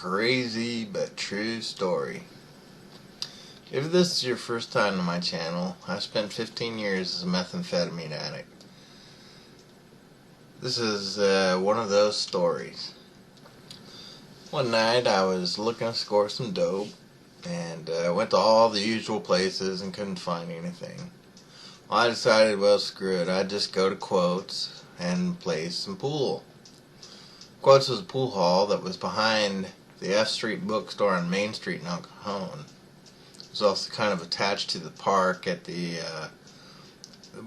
crazy but true story. If this is your first time to my channel, I spent 15 years as a methamphetamine addict. This is one of those stories. One night I was looking to score some dope and went to all the usual places and couldn't find anything. Well, I decided, well, screw it, I'd just go to Quotes and play some pool. Quotes was a pool hall that was behind the F Street bookstore on Main Street in El Cajon. It was also kind of attached to the park at the,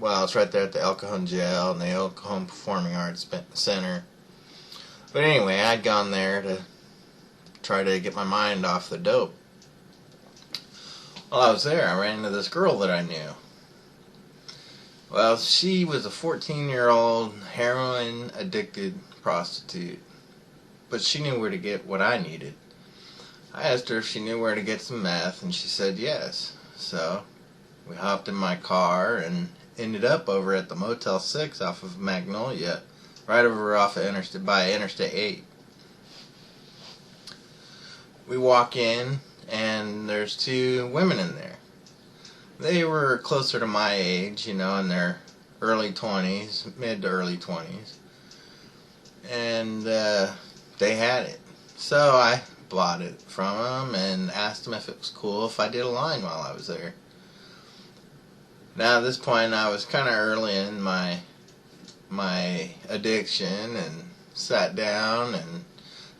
well, it's right there at the El Cajon Jail and the El Cajon Performing Arts Center. But anyway, I'd gone there to try to get my mind off the dope. While I was there, I ran into this girl that I knew. Well, she was a 14-year-old heroin addicted prostitute, but she knew where to get what I needed. I asked her if she knew where to get some meth, and she said yes. So we hopped in my car and ended up over at the Motel 6 off of Magnolia, right over off of Interstate 8. We walk in, and there's two women in there. They were closer to my age, you know, in their early 20s, mid to early 20s. And they had it. So I bought it from them and asked them if it was cool if I did a line while I was there. Now at this point I was kind of early in my addiction and sat down and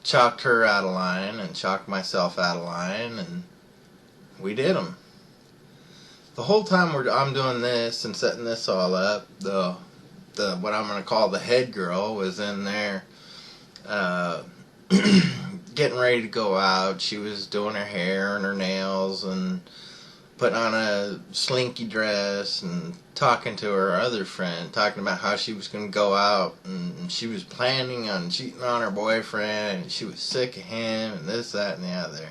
chalked her out of line and chalked myself out of line, and we did them. The whole time I'm doing this and setting this all up, the what I'm going to call the head girl was in there getting ready to go out. She was doing her hair and her nails and putting on a slinky dress and talking to her other friend, talking about how she was going to go out and she was planning on cheating on her boyfriend and she was sick of him and this, that, and the other.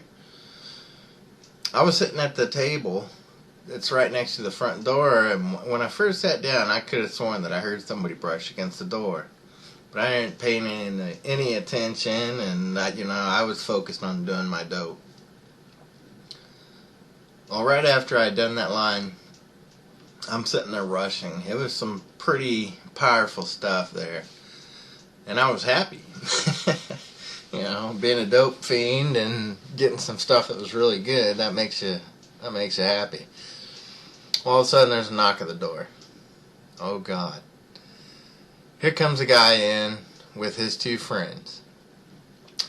I was sitting at the table. It's right next to the front door, and when I first sat down, I could have sworn that I heard somebody brush against the door. But I didn't pay any attention, and I was focused on doing my dope. Well, right after I'd done that line, I'm sitting there rushing. It was some pretty powerful stuff there, and I was happy. Being a dope fiend and getting some stuff that was really good, that makes you happy. All of a sudden, there's a knock at the door. Oh, God. Here comes a guy in with his two friends.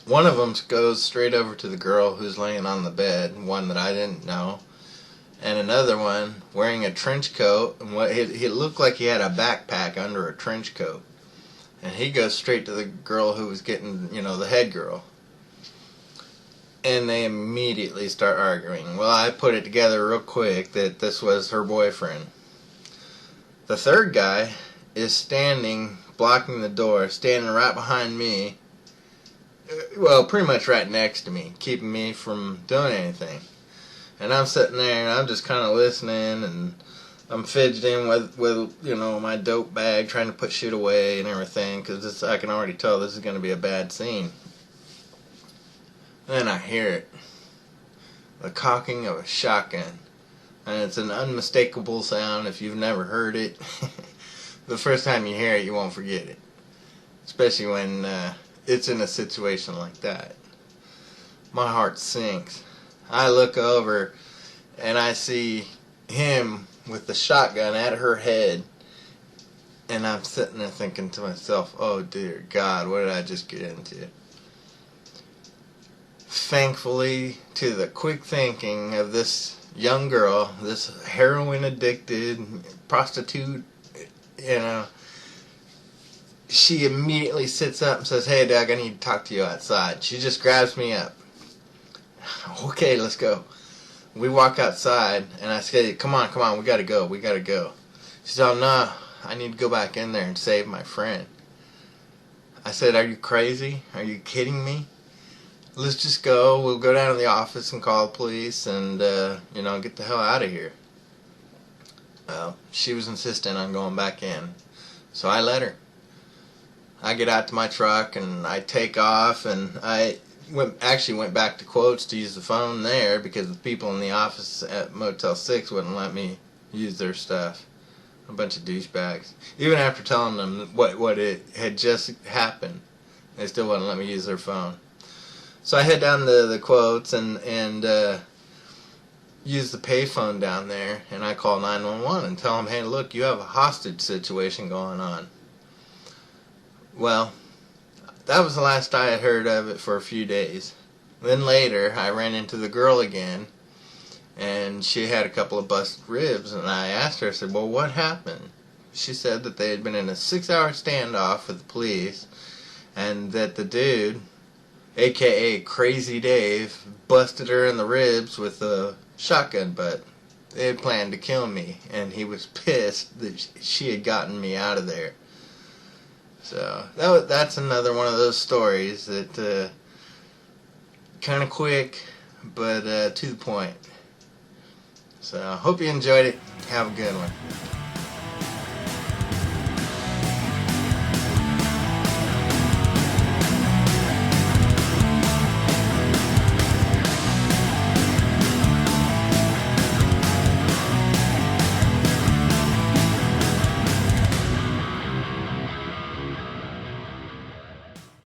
One of them goes straight over to the girl who's laying on the bed, one that I didn't know, and another one wearing a trench coat, and he looked like he had a backpack under a trench coat. And he goes straight to the girl who was getting, the head girl. And they immediately start arguing. Well, I put it together real quick that this was her boyfriend. The third guy is standing, blocking the door, standing right behind me. Well, pretty much right next to me, keeping me from doing anything. And I'm sitting there and I'm just kind of listening, and I'm fidgeting with my dope bag, trying to put shit away and everything, because I can already tell this is going to be a bad scene. Then I hear it. The cocking of a shotgun. And it's an unmistakable sound if you've never heard it. The first time you hear it, you won't forget it. Especially when it's in a situation like that. My heart sinks. I look over and I see him with the shotgun at her head. And I'm sitting there thinking to myself, oh dear God, what did I just get into? Thankfully, to the quick thinking of this young girl, this heroin addicted prostitute, she immediately sits up and says, hey Doug, I need to talk to you outside. She just grabs me up. Okay, let's go. We walk outside and I say, come on, we gotta go. She said, oh no, I need to go back in there and save my friend. I said, are you crazy? Are you kidding me? Let's just go. We'll go down to the office and call the police and, get the hell out of here. Well, she was insistent on going back in, so I let her. I get out to my truck and I take off, and I actually went back to Quotes to use the phone there because the people in the office at Motel 6 wouldn't let me use their stuff. A bunch of douchebags. Even after telling them what it had just happened, they still wouldn't let me use their phone. So I head down to the Quotes and use the payphone down there, and I call 911 and tell them, hey, look, you have a hostage situation going on. Well, that was the last I had heard of it for a few days. Then later, I ran into the girl again, and she had a couple of busted ribs, and I asked her, I said, well, what happened? She said that they had been in a 6-hour standoff with the police, and that the dude, a.k.a. Crazy Dave, busted her in the ribs with a shotgun butt. They had planned to kill me, and he was pissed that she had gotten me out of there. So that's another one of those stories that kind of quick, but to the point. So I hope you enjoyed it. Have a good one.